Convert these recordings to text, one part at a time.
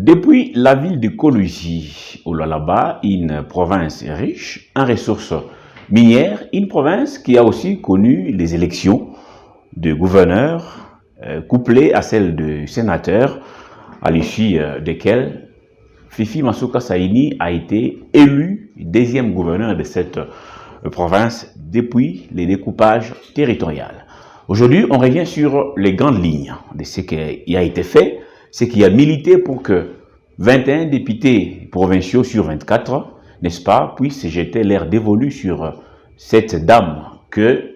Depuis la ville de Kolwezi, au Lualaba, une province riche en ressources minières, une province qui a aussi connu les élections de gouverneurs couplées à celles de sénateurs, à l'issue desquelles Fifi Masuka Saini a été élu deuxième gouverneur de cette province depuis les découpages territoriaux. Aujourd'hui, on revient sur les grandes lignes de ce qui a été fait, ce qui a milité pour que 21 députés provinciaux sur 24, n'est-ce pas, puissent jeter l'air dévolu sur cette dame que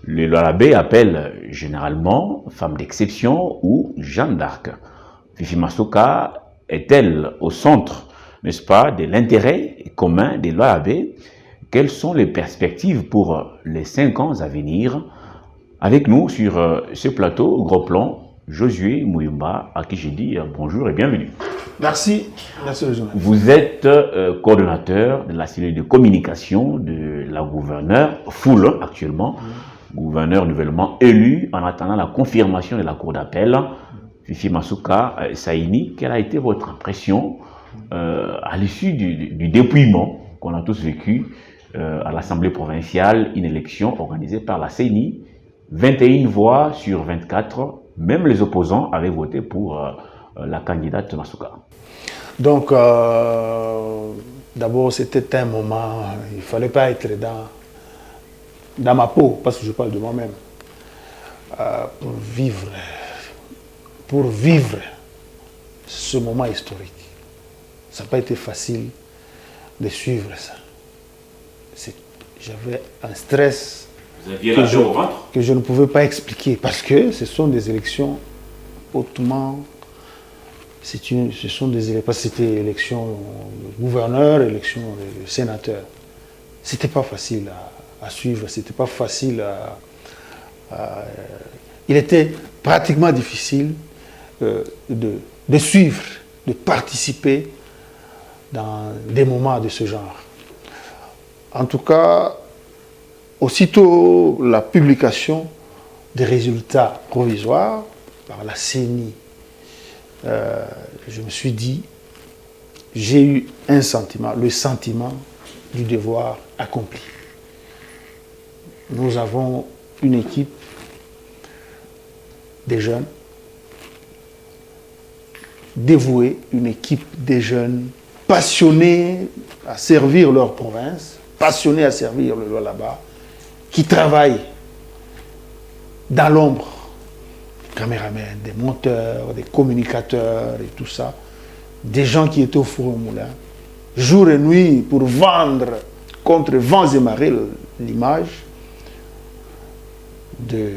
le Lualabé appelle généralement femme d'exception ou Jeanne d'Arc. Fifi Masuka est-elle au centre, n'est-ce pas, de l'intérêt commun des Lualabé? Quelles sont les perspectives pour les 5 ans à venir? Avec nous sur ce plateau, au gros plan, Josué Mouyumba, à qui j'ai dit bonjour et bienvenue. Merci. Merci le journaliste. Vous êtes coordonnateur de la cellule de communication de la gouverneure Foule, actuellement, gouverneur nouvellement élu en attendant la confirmation de la cour d'appel. Fifi Masuka Saini, quelle a été votre impression à l'issue du dépouillement qu'on a tous vécu à l'Assemblée provinciale, une élection organisée par la CENI, 21 voix sur 24, même les opposants avaient voté pour la candidate Masuka. Donc, d'abord, c'était un moment, il ne fallait pas être dans ma peau, parce que je parle de moi-même, pour vivre ce moment historique. Ça n'a pas été facile de suivre ça. J'avais un stress que je ne pouvais pas expliquer, parce que ce sont des élections hautement... Ce sont des élections, parce que c'était élection de gouverneur, élection de sénateur. C'était pas facile à suivre, c'était pas facile il était pratiquement difficile de suivre, de participer dans des moments de ce genre. En tout cas, aussitôt la publication des résultats provisoires par la CENI, je me suis dit, j'ai eu un sentiment, le sentiment du devoir accompli. Nous avons une équipe des jeunes dévoués, une équipe des jeunes passionnés à servir leur province, passionnés à servir le Lualaba, qui travaillent dans l'ombre. Des caméramans, des monteurs, des communicateurs et tout ça. Des gens qui étaient au four au moulin, jour et nuit, pour vendre contre vents et marées l'image de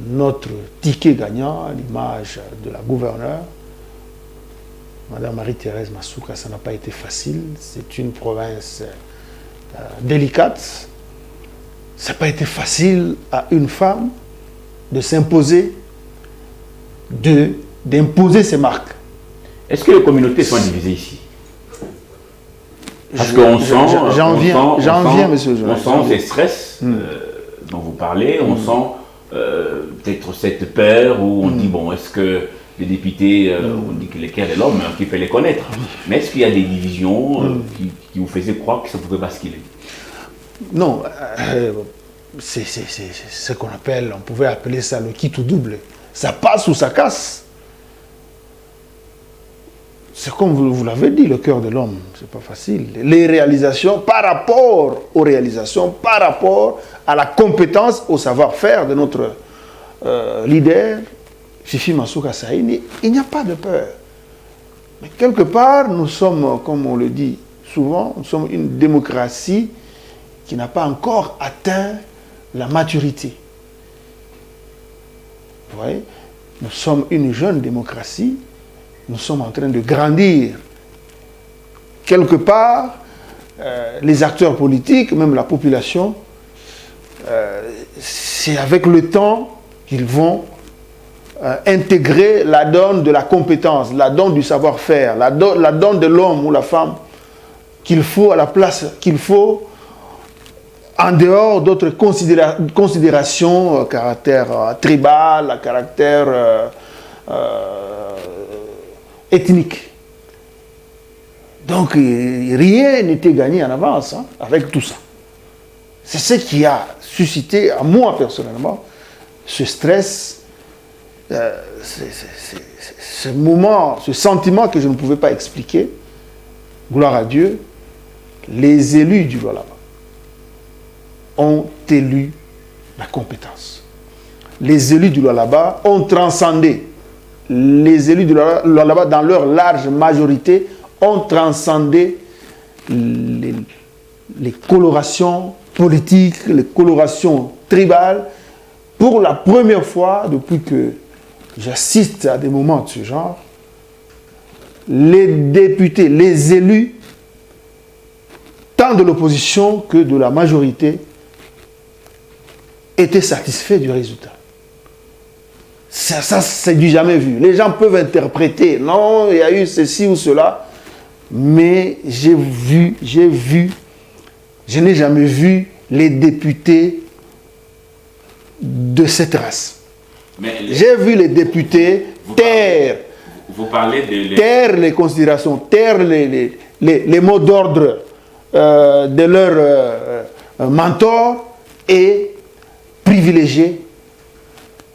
notre ticket gagnant, l'image de la gouverneure, Madame Marie-Thérèse Masuka. Ça n'a pas été facile, c'est une province délicate. Ça n'a pas été facile à une femme de s'imposer, d'imposer ses marques. Est-ce que les communautés sont divisées ici? Parce qu'on sent... J'en viens, monsieur le journaliste. On sent ces stress dont vous parlez, on sent peut-être cette peur où on dit, bon, est-ce que les députés, on dit que les cœurs de l'homme, qu'il fait les connaître, mais est-ce qu'il y a des divisions qui vous faisaient croire que ça pouvait basculer? Non, c'est ce qu'on appelle, on pouvait appeler ça le kit ou double. Ça passe ou ça casse. C'est comme vous l'avez dit, le cœur de l'homme, c'est pas facile. Les réalisations, par rapport aux réalisations, par rapport à la compétence, au savoir-faire de notre leader, Fifi Masuka Saini, il n'y a pas de peur. Mais quelque part, nous sommes, comme on le dit souvent, nous sommes une démocratie qui n'a pas encore atteint la maturité. Vous voyez, nous sommes une jeune démocratie, nous sommes en train de grandir. Quelque part, les acteurs politiques, même la population, c'est avec le temps qu'ils vont intégrer la donne de la compétence, la donne du savoir-faire, la donne de l'homme ou la femme qu'il faut à la place qu'il faut, en dehors d'autres considérations, caractère tribal, à caractère ethnique. Donc rien n'était gagné en avance hein, avec tout ça. C'est ce qui a suscité, à moi personnellement, ce stress, ce moment, ce sentiment que je ne pouvais pas expliquer. Gloire à Dieu, les élus du Lualaba ont élu la compétence. Les élus du Lualaba ont transcendé. Les élus du Lualaba, dans leur large majorité, ont transcendé les colorations politiques, les colorations tribales. Pour la première fois, depuis que j'assiste à des moments de ce genre, les députés, les élus, tant de l'opposition que de la majorité, étaient satisfaits du résultat. Ça c'est du jamais vu. Les gens peuvent interpréter, non, il y a eu ceci ou cela, mais je n'ai jamais vu les députés de cette race. J'ai vu les députés taire les considérations, taire les mots d'ordre de leur mentor et privilégier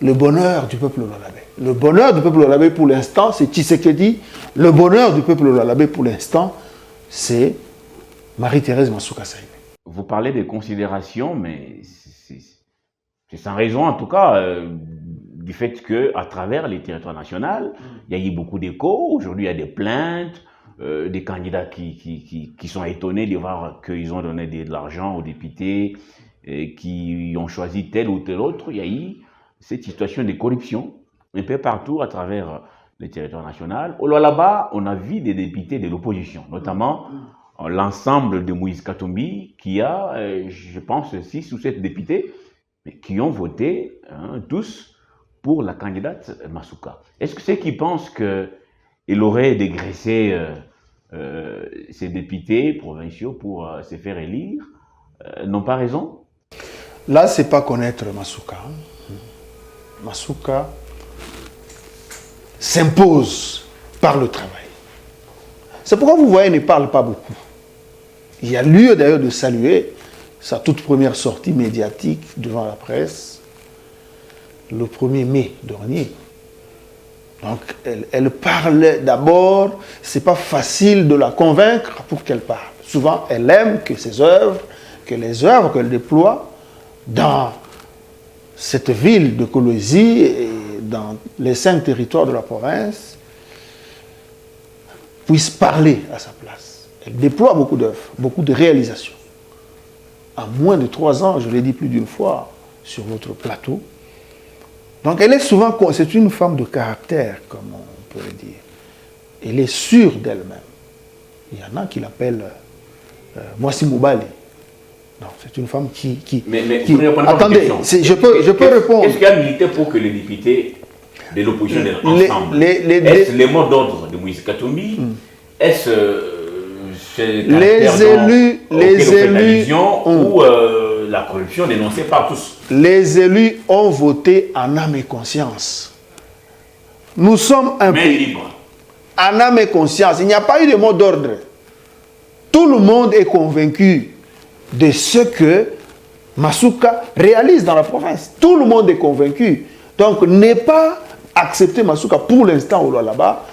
le bonheur du peuple lualabais. Le bonheur du peuple lualabais pour l'instant, c'est Tshisekedi. Le bonheur du peuple lualabais pour l'instant, c'est Marie-Thérèse Masuka Saïbe. Vous parlez de considération, mais c'est sans raison en tout cas du fait qu'à travers les territoires nationaux, il y a eu beaucoup d'échos. Aujourd'hui, il y a des plaintes, des candidats qui sont étonnés de voir qu'ils ont donné de l'argent aux députés qui ont choisi tel ou tel autre. Il y a eu cette situation de corruption un peu partout à travers le territoire national. Au Lualaba, on a vu des députés de l'opposition, notamment l'ensemble de Moïse Katumbi, qui a, je pense, 6 ou 7 députés qui ont voté tous pour la candidate Masuka. Est-ce que ceux qui pensent qu'il aurait dégraissé ces députés provinciaux pour se faire élire n'ont pas raison? Là, c'est pas connaître Masuka. Masuka s'impose par le travail. C'est pourquoi vous voyez, il ne parle pas beaucoup. Il y a lieu d'ailleurs de saluer sa toute première sortie médiatique devant la presse, le 1er mai dernier. Donc, elle parle d'abord, c'est pas facile de la convaincre pour qu'elle parle. Souvent, elle aime que ses œuvres, que les œuvres qu'elle déploie dans cette ville de Kolwezi et dans les 5 territoires de la province puissent parler à sa place. Elle déploie beaucoup d'œuvres, beaucoup de réalisations. En moins de 3 ans, je l'ai dit plus d'une fois sur votre plateau. Donc elle est souvent, c'est une femme de caractère, comme on pourrait dire. Elle est sûre d'elle-même. Il y en a qui l'appellent Mwasi Moubali. Non, c'est une femme qui attendez, je peux répondre. Qu'est-ce qu'il y a milité pour que les députés de l'opposition ensemble? Est-ce les mots d'ordre de Moïse Katumbi? Est-ce les élus ou la corruption dénoncée par tous? Les élus ont voté en âme et conscience. Nous sommes un pays libre. En âme et conscience. Il n'y a pas eu de mot d'ordre. Tout le monde est convaincu de ce que Masuka réalise dans la province. Tout le monde est convaincu. Donc, ne pas accepter Masuka pour l'instant au Lualaba,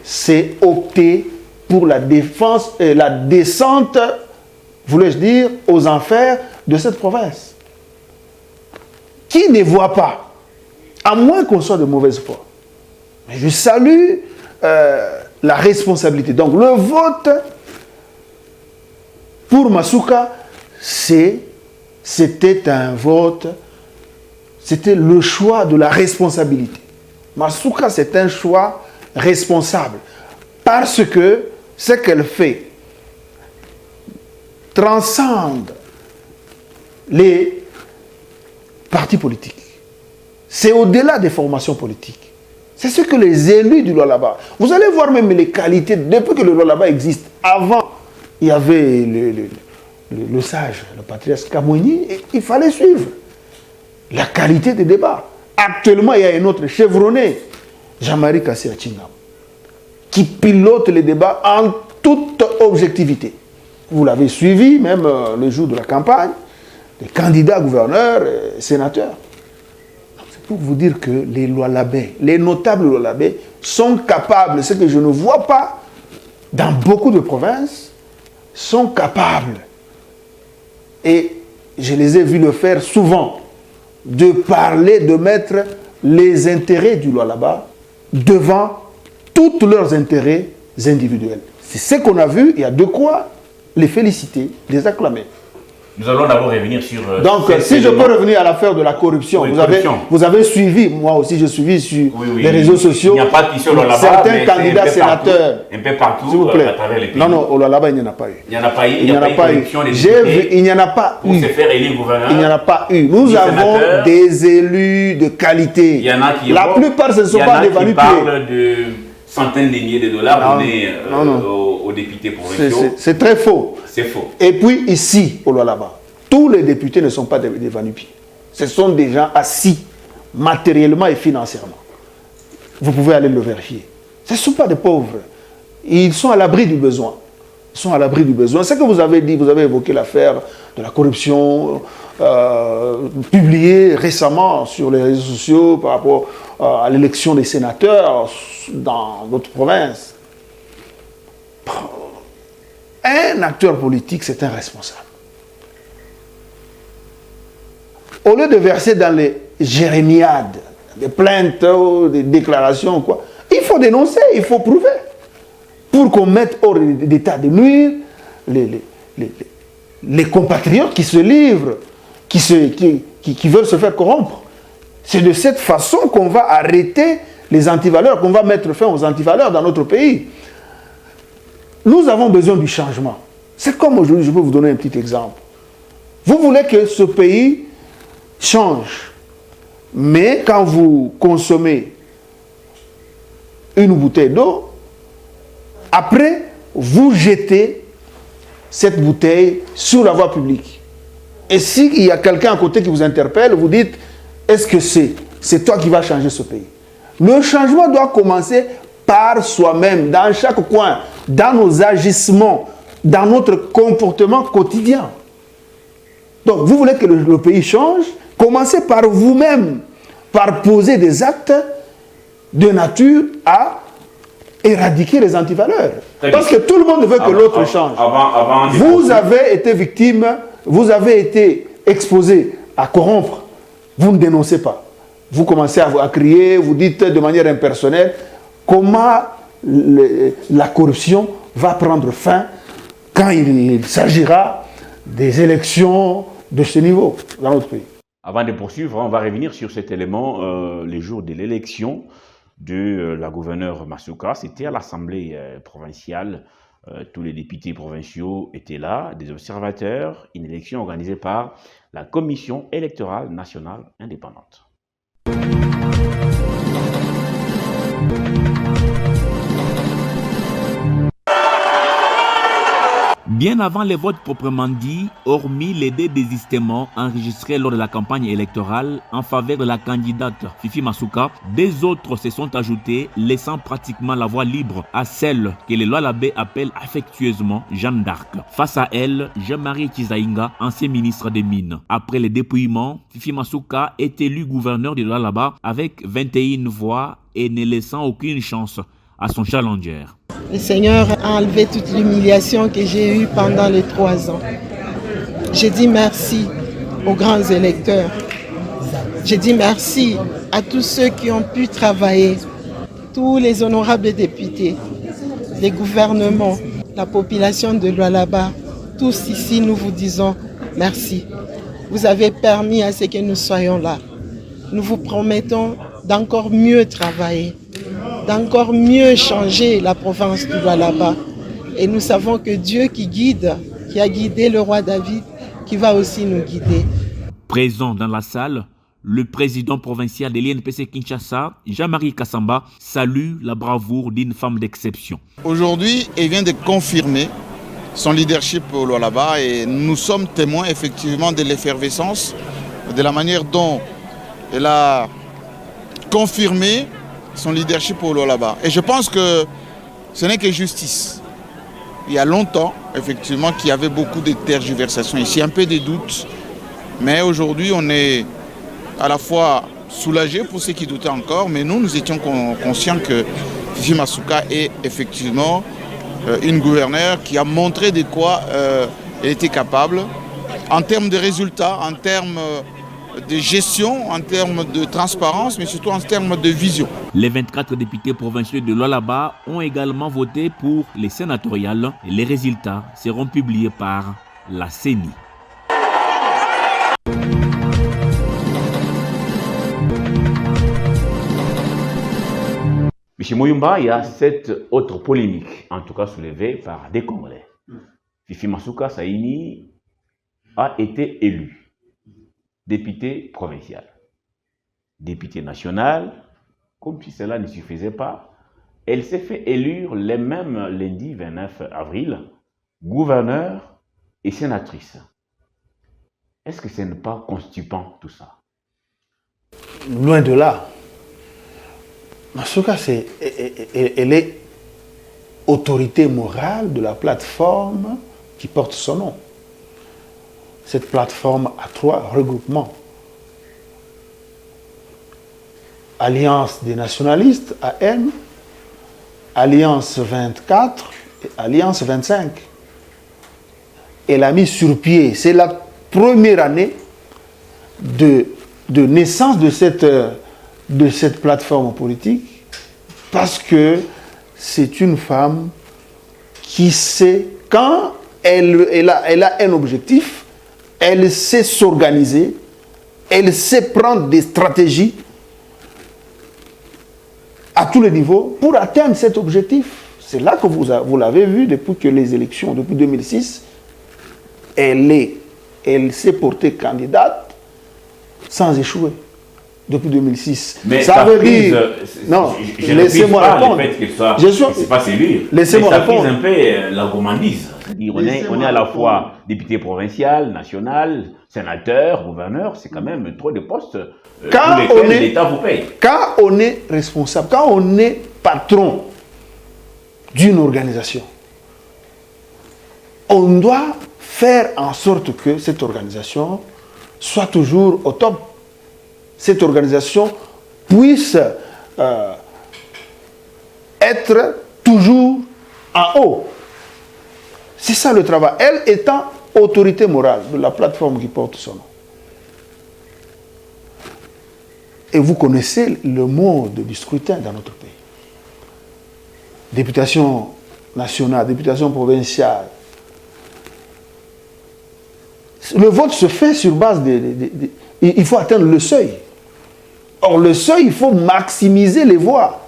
c'est opter pour la défense et la descente, voulais-je dire, aux enfers de cette province. Qui ne voit pas, à moins qu'on soit de mauvaise foi. Mais je salue la responsabilité. Donc, le vote pour Masuka, c'était un vote, c'était le choix de la responsabilité. Masuka, c'est un choix responsable. Parce que ce qu'elle fait transcende les partis politiques. C'est au-delà des formations politiques. C'est ce que les élus du Lualaba... Vous allez voir même les qualités, depuis que le Lualaba existe. Avant, il y avait le sage, le patriarche Kamweni, et il fallait suivre la qualité des débats. Actuellement, il y a un autre chevronné, Jean-Marie Kassia Chingam, qui pilote les débats toute objectivité. Vous l'avez suivi, même le jour de la campagne, les candidats gouverneurs et sénateurs. C'est pour vous dire que les Lualabais, les notables Lualabais, sont capables, ce que je ne vois pas dans beaucoup de provinces, sont capables, et je les ai vus le faire souvent, de parler, de mettre les intérêts du Lualaba devant tous leurs intérêts individuels. C'est ce qu'on a vu, il y a de quoi les féliciter, les acclamer. Nous allons d'abord revenir sur... Donc, si je peux revenir à l'affaire de la corruption, oui, vous avez suivi, moi aussi je suivi sur oui, les réseaux sociaux, il n'y a pas de là-bas, certains candidats sénateurs. Un peu partout, s'il vous plaît. À travers les pays. Non, au là-bas, il n'y en a pas eu. Il n'y en a pas eu, il n'y en a pas eu. Il n'y en a pas eu. Pour se faire élire gouverneur. Il n'y en a pas eu. Nous avons des élus de qualité. Il y en a qui... La plupart, ce ne sont pas des vanus pieds. Il y en a qui parlent de centaines de milliers de dollars donnés aux députés provinciaux. C'est très faux. C'est faux. Et puis ici, au là-bas, tous les députés ne sont pas des vanus-pieds. Ce sont des gens assis matériellement et financièrement. Vous pouvez aller le vérifier. Ce ne sont pas des pauvres. Ils sont à l'abri du besoin. Ils sont à l'abri du besoin. Ce que vous avez dit, vous avez évoqué l'affaire de la corruption publiée récemment sur les réseaux sociaux par rapport à l'élection des sénateurs dans notre province. Un acteur politique, c'est un responsable. Au lieu de verser dans les jérémiades, des plaintes, des déclarations, quoi, il faut dénoncer, il faut prouver. Pour qu'on mette hors d'état de nuire les compatriotes qui se livrent, qui veulent se faire corrompre. C'est de cette façon qu'on va arrêter les antivaleurs, qu'on va mettre fin aux antivaleurs dans notre pays. Nous avons besoin du changement. C'est comme aujourd'hui, je peux vous donner un petit exemple. Vous voulez que ce pays change. Mais quand vous consommez une bouteille d'eau, après, vous jetez cette bouteille sur la voie publique. Et s'il y a quelqu'un à côté qui vous interpelle, vous dites, est-ce que c'est toi qui vas changer ce pays? Le changement doit commencer par soi-même, dans chaque coin, dans nos agissements, dans notre comportement quotidien. Donc, vous voulez que le pays change? Commencez par vous-même, par poser des actes de nature à éradiquer les antivaleurs. Parce que tout le monde veut que l'autre change. Vous avez été victime, vous avez été exposé à corrompre. Vous ne dénoncez pas. Vous commencez à crier, vous dites de manière impersonnelle comment la corruption va prendre fin quand il s'agira des élections de ce niveau dans notre pays. Avant de poursuivre, on va revenir sur cet élément, les jours de l'élection de la gouverneure Masuka. C'était à l'Assemblée provinciale. Tous les députés provinciaux étaient là, des observateurs, une élection organisée par la Commission électorale nationale indépendante. Bien avant les votes proprement dits, hormis les désistements enregistrés lors de la campagne électorale en faveur de la candidate Fifi Masuka, des autres se sont ajoutés, laissant pratiquement la voie libre à celle que les Lualabais appellent affectueusement Jeanne d'Arc. Face à elle, Jean-Marie Chizaïnga, ancien ministre des Mines. Après le dépouillement, Fifi Masuka est élu gouverneur de Lualaba avec 21 voix et ne laissant aucune chance à son challenger. Le Seigneur a enlevé toute l'humiliation que j'ai eue pendant les 3 ans. J'ai dit merci aux grands électeurs. J'ai dit merci à tous ceux qui ont pu travailler, tous les honorables députés, les gouvernements, la population de Lualaba. Tous ici, nous vous disons merci. Vous avez permis à ce que nous soyons là. Nous vous promettons d'encore mieux travailler, d'encore mieux changer la province du Lualaba. Et nous savons que Dieu qui a guidé le roi David, qui va aussi nous guider. Présent dans la salle, le président provincial de l'INPC Kinshasa, Jean-Marie Kassamba, salue la bravoure d'une femme d'exception. Aujourd'hui, elle vient de confirmer son leadership au Lualaba et nous sommes témoins effectivement de l'effervescence, de la manière dont elle a confirmé son leadership au Lualaba. Et je pense que ce n'est que justice. il y a longtemps, effectivement, qu'il y avait beaucoup de tergiversations ici, un peu de doutes. Mais aujourd'hui, on est à la fois soulagé pour ceux qui doutaient encore, mais nous étions conscients que Fifi Masuka est effectivement une gouverneure qui a montré de quoi elle était capable en termes de résultats, en termes de gestion, en termes de transparence, mais surtout en termes de vision. Les 24 députés provinciaux de Lualaba ont également voté pour les sénatoriales et les résultats seront publiés par la CENI. M. Moyumba, il y a cette autre polémique, en tout cas soulevée par des Congolais. Fifi Masuka Saini a été élu député provincial, député national. Comme si cela ne suffisait pas, elle s'est fait élire le même lundi 29 avril, gouverneur et sénatrice. Est-ce que ce n'est pas constipant tout ça? Loin de là. Masuka, elle est autorité morale de la plateforme qui porte son nom. Cette plateforme a 3 regroupements. Alliance des nationalistes, AM, Alliance 24 et Alliance 25. Elle a mis sur pied, c'est la première année de naissance de cette plateforme politique, parce que c'est une femme qui sait, quand elle a un objectif, elle sait s'organiser, elle sait prendre des stratégies à tous les niveaux pour atteindre cet objectif. C'est là que vous l'avez vu depuis que les élections, depuis 2006, elle s'est portée candidate sans échouer. Depuis 2006. Mais ça veut dire... Non, laissez-moi répondre. C'est pas celui. Laissez-moi répondre. Ça prise un peu la gourmandise. On est à la fois député provincial, national, sénateur, gouverneur. C'est quand même trop de postes pour lesquels l'État vous paye. Quand on est responsable, quand on est patron d'une organisation, on doit faire en sorte que cette organisation soit toujours au top. Cette organisation puisse être toujours en haut. C'est ça le travail. Elle étant autorité morale de la plateforme qui porte son nom. Et vous connaissez le mode du scrutin dans notre pays. Députation nationale, députation provinciale. Le vote se fait sur base il faut atteindre le seuil. Or, le seuil, il faut maximiser les voix.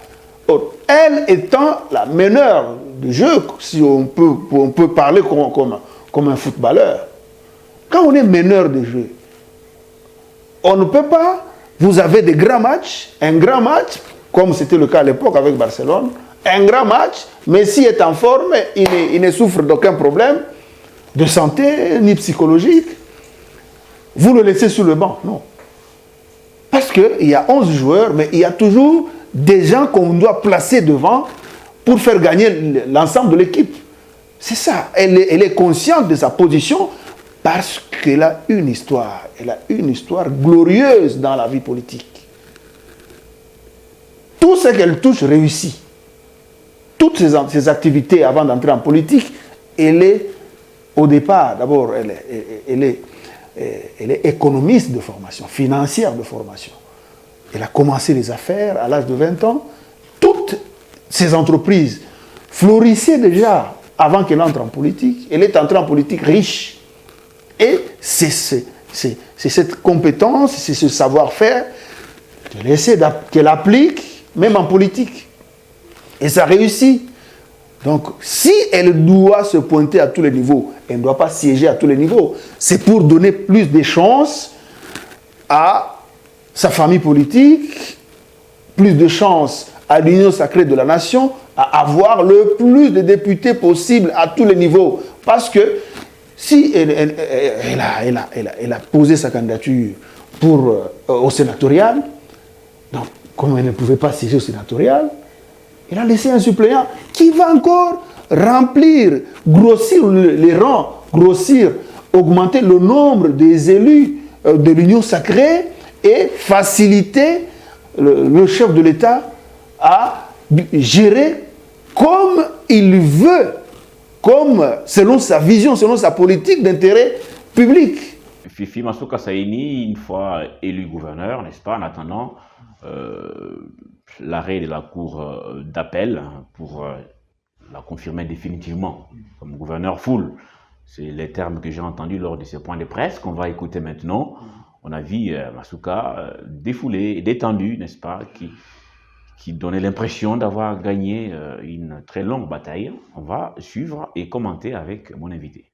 Or, elle étant la meneur du jeu, si on peut parler comme un footballeur, quand on est meneur de jeu, on ne peut pas... Vous avez des grands matchs, un grand match, comme c'était le cas à l'époque avec Barcelone, un grand match, Messi est en forme, il ne souffre d'aucun problème de santé ni psychologique. Vous le laissez sur le banc, non. Parce qu'il y a 11 joueurs, mais il y a toujours des gens qu'on doit placer devant pour faire gagner l'ensemble de l'équipe. C'est ça. Elle est consciente de sa position parce qu'elle a une histoire. Elle a une histoire glorieuse dans la vie politique. Tout ce qu'elle touche réussit. Toutes ses activités avant d'entrer en politique, elle est, au départ, d'abord, elle est économiste de formation, financière de formation. Elle a commencé les affaires à l'âge de 20 ans. Toutes ces entreprises florissaient déjà avant qu'elle entre en politique. Elle est entrée en politique riche. Et c'est cette compétence, c'est ce savoir-faire qu'elle applique même en politique. Et ça réussit. Donc, si elle doit se pointer à tous les niveaux, elle ne doit pas siéger à tous les niveaux. C'est pour donner plus de chances à sa famille politique, plus de chances à l'union sacrée de la nation, à avoir le plus de députés possible à tous les niveaux. Parce que si elle a posé sa candidature au sénatorial, donc comme elle ne pouvait pas siéger au sénatorial, elle a laissé un suppléant qui va encore remplir, grossir les rangs, grossir, augmenter le nombre des élus de l'Union sacrée et faciliter le chef de l'État à gérer comme il veut, comme selon sa vision, selon sa politique d'intérêt public. Fifi Masuka Saini, une fois élu gouverneur, n'est-ce pas, en attendant l'arrêt de la cour d'appel pour la confirmer définitivement comme gouverneur full. C'est les termes que j'ai entendus lors de ces points de presse qu'on va écouter maintenant. On a vu Masuka défoulé, détendu, n'est-ce pas, qui donnait l'impression d'avoir gagné une très longue bataille. On va suivre et commenter avec mon invité.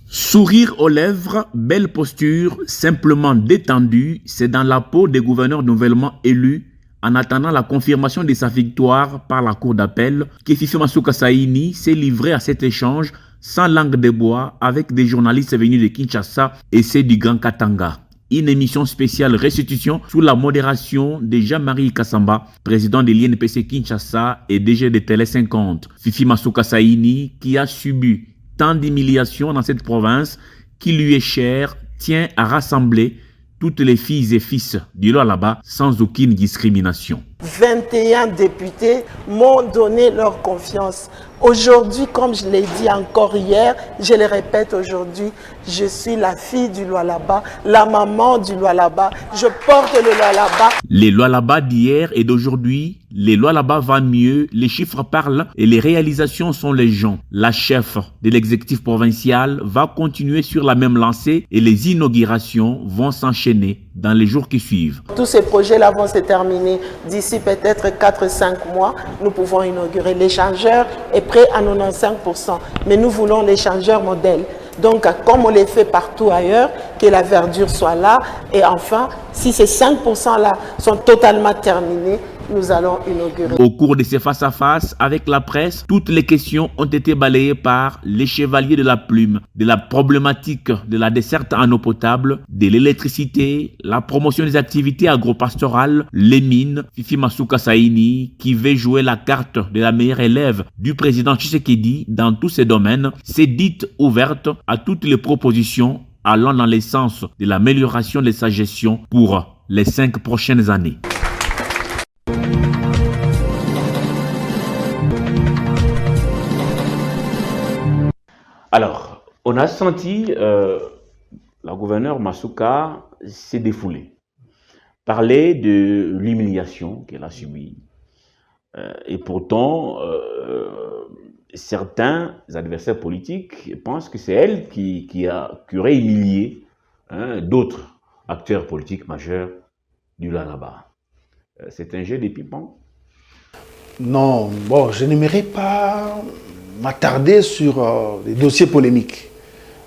Sourire aux lèvres, belle posture, simplement détendu, c'est dans la peau des gouverneurs nouvellement élus, en attendant la confirmation de sa victoire par la cour d'appel, que Fifi Masuka Saini s'est livré à cet échange sans langue de bois avec des journalistes venus de Kinshasa et ceux du Grand Katanga. Une émission spéciale restitution sous la modération de Jean-Marie Kassamba, président de l'INPC Kinshasa et DG de Télé 50. Fifi Masuka Saini, qui a subi tant d'humiliations dans cette province qui lui est chère, tient à rassembler toutes les filles et fils du Lualaba sans aucune discrimination. 21 députés m'ont donné leur confiance. Aujourd'hui, comme je l'ai dit encore hier, je le répète aujourd'hui, je suis la fille du Lualaba, la maman du Lualaba, je porte le Lualaba. Les Lualaba d'hier et d'aujourd'hui, les Lualaba vont mieux, les chiffres parlent et les réalisations sont les gens. La chef de l'exécutif provincial va continuer sur la même lancée et les inaugurations vont s'enchaîner dans les jours qui suivent. Tous ces projets-là vont se terminer d'ici peut-être 4-5 mois. Nous pouvons inaugurer l'échangeur est prêt à 95%. Mais nous voulons l'échangeur modèle. Donc, comme on les fait partout ailleurs, que la verdure soit là. Et enfin, si ces 5%-là sont totalement terminés, nous allons inaugurer. Au cours de ces face-à-face avec la presse, toutes les questions ont été balayées par les chevaliers de la plume, de la problématique de la desserte en eau potable, de l'électricité, la promotion des activités agro-pastorales, les mines. Fifi Masuka Saini, qui veut jouer la carte de la meilleure élève du président Tshisekedi dans tous ces domaines, s'est dite ouverte à toutes les propositions allant dans le sens de l'amélioration de sa gestion pour les 5 prochaines années. Alors, on a senti la gouverneure Masuka s'est défoulée, parler de l'humiliation qu'elle a subie. Et pourtant, certains adversaires politiques pensent que c'est elle qui aurait humilié d'autres acteurs politiques majeurs du Lualaba. C'est un jeu des pipons? Non, bon, je n'aimerais pas m'attarder sur les dossiers polémiques.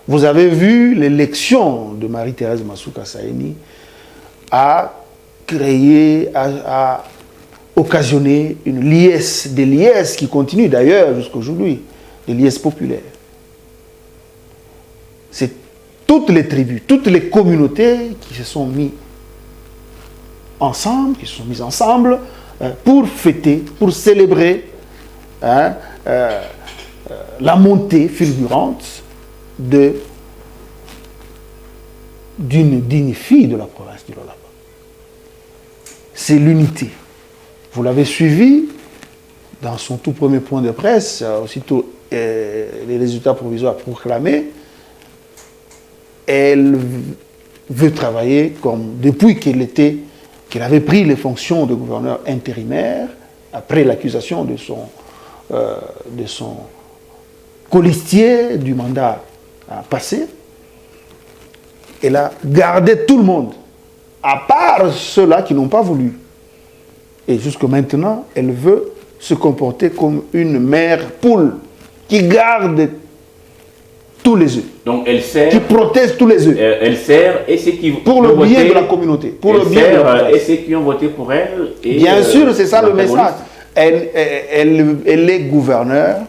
Vous avez vu, l'élection de Marie-Thérèse Masuka Saini a créé, a occasionné une liesse, des liesses qui continuent d'ailleurs jusqu'à aujourd'hui, des liesses populaires. C'est toutes les tribus, toutes les communautés qui se sont mises ensemble, pour fêter, pour célébrer la montée fulgurante d'une digne fille de la province du Lualaba. C'est l'unité. Vous l'avez suivi dans son tout premier point de presse, aussitôt les résultats provisoires proclamés. Elle veut travailler comme depuis qu'elle avait pris les fonctions de gouverneur intérimaire, après l'accusation de son colistier du mandat passé. Elle a gardé tout le monde, à part ceux-là qui n'ont pas voulu. Et jusque maintenant, elle veut se comporter comme une mère poule qui garde tous les œufs. Donc elle sert, qui protège tous les œufs. Elle sert et ceux qui pour le bien de la communauté. Pour le bien de la communauté. Et ceux qui ont voté pour elle. Et bien sûr, c'est ça le message. Elle est gouverneure,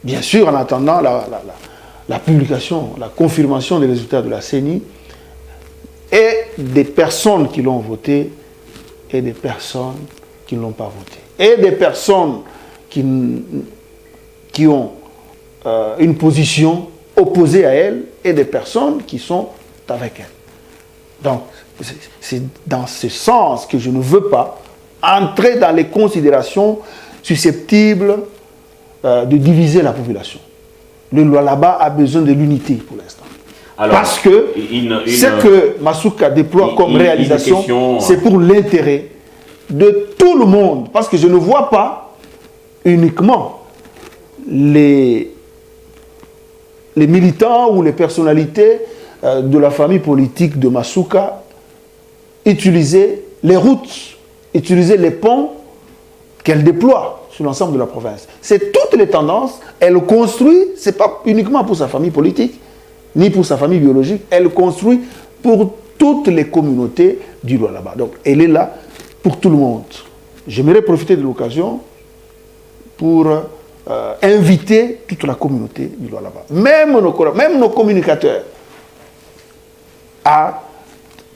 bien sûr, en attendant la publication, la confirmation des résultats de la CENI, des personnes qui l'ont voté et des personnes qui ne l'ont pas voté. Et des personnes qui ont une position opposée à elle et des personnes qui sont avec elle. Donc, c'est dans ce sens que je ne veux pas entrer dans les considérations susceptibles de diviser la population. Le Lualaba a besoin de l'unité pour l'instant. Parce que ce que Masuka déploie comme réalisation, c'est pour l'intérêt de tout le monde. Parce que je ne vois pas uniquement les militants ou les personnalités de la famille politique de Masuka utiliser les routes, utiliser les ponts qu'elle déploie sur l'ensemble de la province. C'est toutes les tendances. Elle construit, ce n'est pas uniquement pour sa famille politique, ni pour sa famille biologique, elle construit pour toutes les communautés du Lualaba. Donc, elle est là pour tout le monde. J'aimerais profiter de l'occasion pour inviter toute la communauté du Lualaba, même nos communicateurs, à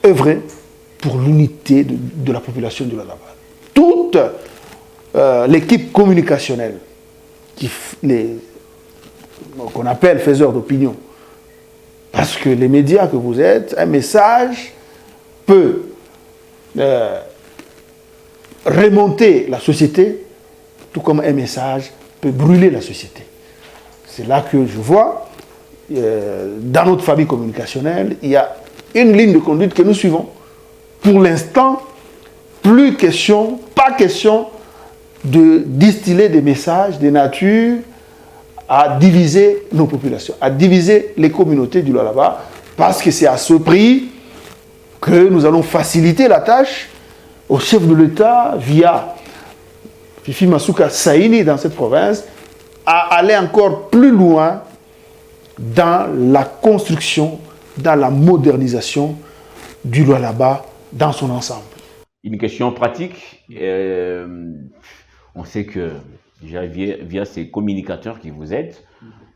œuvrer pour l'unité de la population du Lualaba. Toute l'équipe communicationnelle, qu'on appelle faiseurs d'opinion, parce que les médias que vous êtes, un message peut remonter la société, tout comme un message peut brûler la société. C'est là que je vois, dans notre famille communicationnelle, il y a une ligne de conduite que nous suivons. Pour l'instant, pas question de distiller des messages de nature à diviser nos populations, à diviser les communautés du Lualaba, parce que c'est à ce prix que nous allons faciliter la tâche au chef de l'État, via Fifi Masuka Saini dans cette province, à aller encore plus loin dans la construction, dans la modernisation du Lualaba dans son ensemble. Une question pratique. On sait que via ces communicateurs qui vous aident,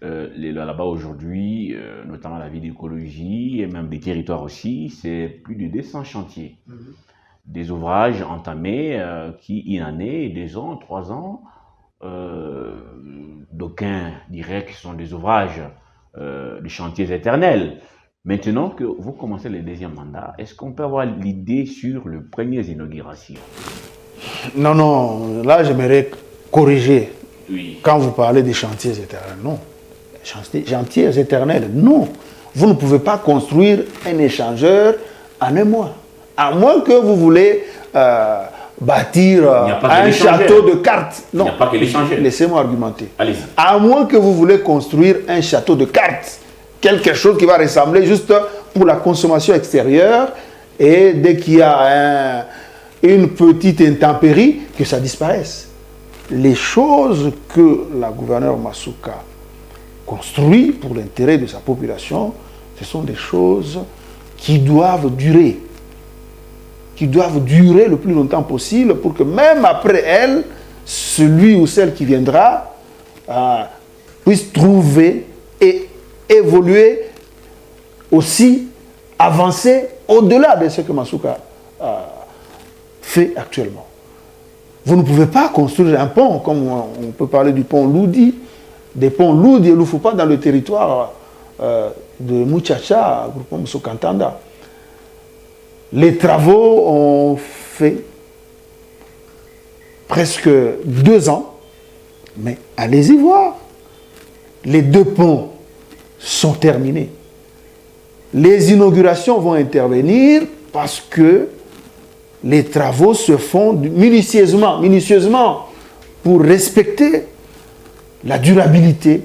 les Lualaba aujourd'hui, notamment la vie d'écologie et même des territoires aussi, c'est plus de 200 chantiers. Des ouvrages entamés qui, une année, 2 ans, 3 ans, d'aucuns diraient que ce sont des ouvrages, des chantiers éternels. Maintenant que vous commencez le 2e mandat, est-ce qu'on peut avoir l'idée sur les premières inaugurations? Non, là j'aimerais corriger. Oui. Quand vous parlez des chantiers éternels, non. Chantiers éternels, non. Vous ne pouvez pas construire un échangeur en un mois. À moins que vous voulez bâtir un château de cartes. Non, il n'y a pas que l'échangeur. Laissez-moi argumenter. Allez-y. À moins que vous voulez construire un château de cartes, quelque chose qui va ressembler juste pour la consommation extérieure, et dès qu'il y a une petite intempérie, que ça disparaisse. Les choses que la gouverneure Masuka construit pour l'intérêt de sa population, ce sont des choses qui doivent durer. Qui doivent durer le plus longtemps possible pour que même après elle, celui ou celle qui viendra puisse trouver et évoluer aussi, avancer au-delà de ce que Masuka fait actuellement. Vous ne pouvez pas construire un pont, comme on peut parler du pont Loudi, des ponts Loudi et Lufupa dans le territoire de Muchacha, groupement Msokantanda. Les travaux ont fait presque 2 ans, mais allez-y voir. Les 2 ponts sont terminés. Les inaugurations vont intervenir parce que les travaux se font minutieusement pour respecter la durabilité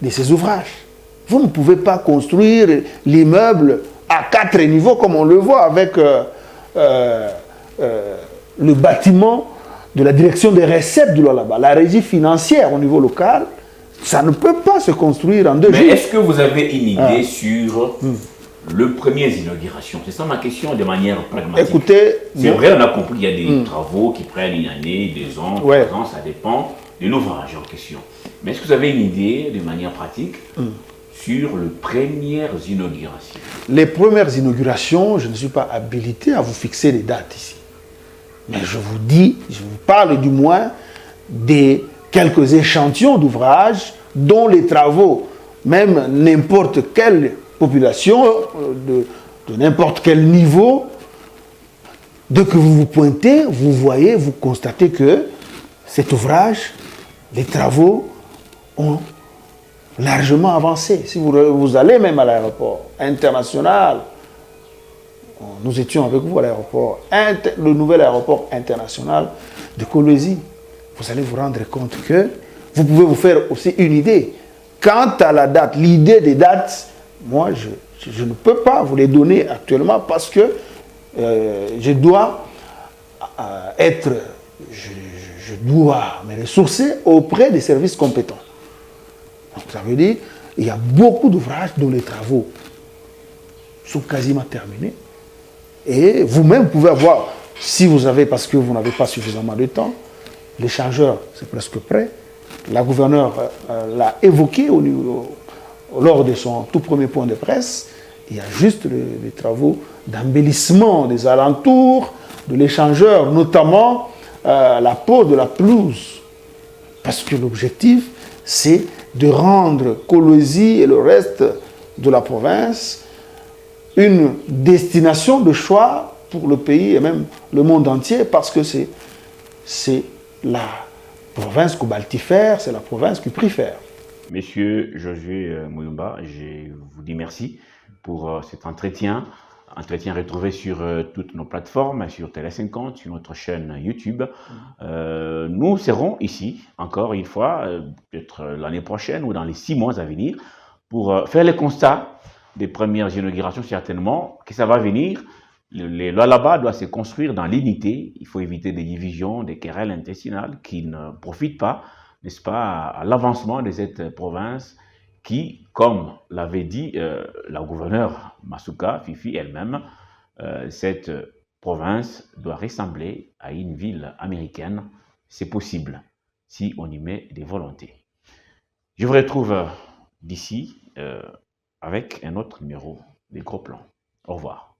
de ces ouvrages. Vous ne pouvez pas construire l'immeuble à 4 niveaux comme on le voit avec le bâtiment de la direction des recettes du Lualaba. La régie financière au niveau local, ça ne peut pas se construire en 2 jours. Mais est-ce que vous avez une idée sur le premier inauguration? C'est ça ma question de manière pragmatique. Écoutez, c'est vrai, on a compris qu'il y a des travaux qui prennent 1 année, 2 ans, 3 ans, ça dépend de l'ouvrage en question. Mais est-ce que vous avez une idée de manière pratique sur les premières inaugurations. Les premières inaugurations, je ne suis pas habilité à vous fixer les dates ici. Mais je vous dis, je vous parle du moins des quelques échantillons d'ouvrages dont les travaux, même n'importe quelle population, de n'importe quel niveau, dès que vous vous pointez, vous voyez, vous constatez que cet ouvrage, les travaux ont largement avancé. Si vous allez même à l'aéroport international, nous étions avec vous à l'aéroport, le nouvel aéroport international de Kolwezi, vous allez vous rendre compte que vous pouvez vous faire aussi une idée. Quant à la date, l'idée des dates, moi, je ne peux pas vous les donner actuellement parce que je dois je dois me ressourcer auprès des services compétents. Donc, ça veut dire qu'il y a beaucoup d'ouvrages dont les travaux sont quasiment terminés. Et vous-même pouvez avoir, si vous avez, parce que vous n'avez pas suffisamment de temps, l'échangeur, c'est presque prêt. La gouverneure l'a évoqué lors de son tout premier point de presse. Il y a juste les travaux d'embellissement des alentours de l'échangeur, notamment la pose de la pelouse. Parce que l'objectif, c'est de rendre Kolwezi et le reste de la province une destination de choix pour le pays et même le monde entier, parce que c'est la province cobaltifère, c'est la province cuprifère. Monsieur Josué Muyumba, je vous dis merci pour cet entretien retrouvé sur toutes nos plateformes, sur Télé50, sur notre chaîne YouTube. Nous serons ici, encore une fois, peut-être l'année prochaine ou dans les 6 mois à venir, pour faire le constat des premières inaugurations, certainement, que ça va venir. Le Lualaba doit se construire dans l'unité. Il faut éviter des divisions, des querelles intestinales qui ne profitent pas, n'est-ce pas, à l'avancement de cette province qui, comme l'avait dit la gouverneure Masuka, Fifi elle-même, cette province doit ressembler à une ville américaine. C'est possible si on y met des volontés. Je vous retrouve d'ici avec un autre numéro des Gros Plans. Au revoir.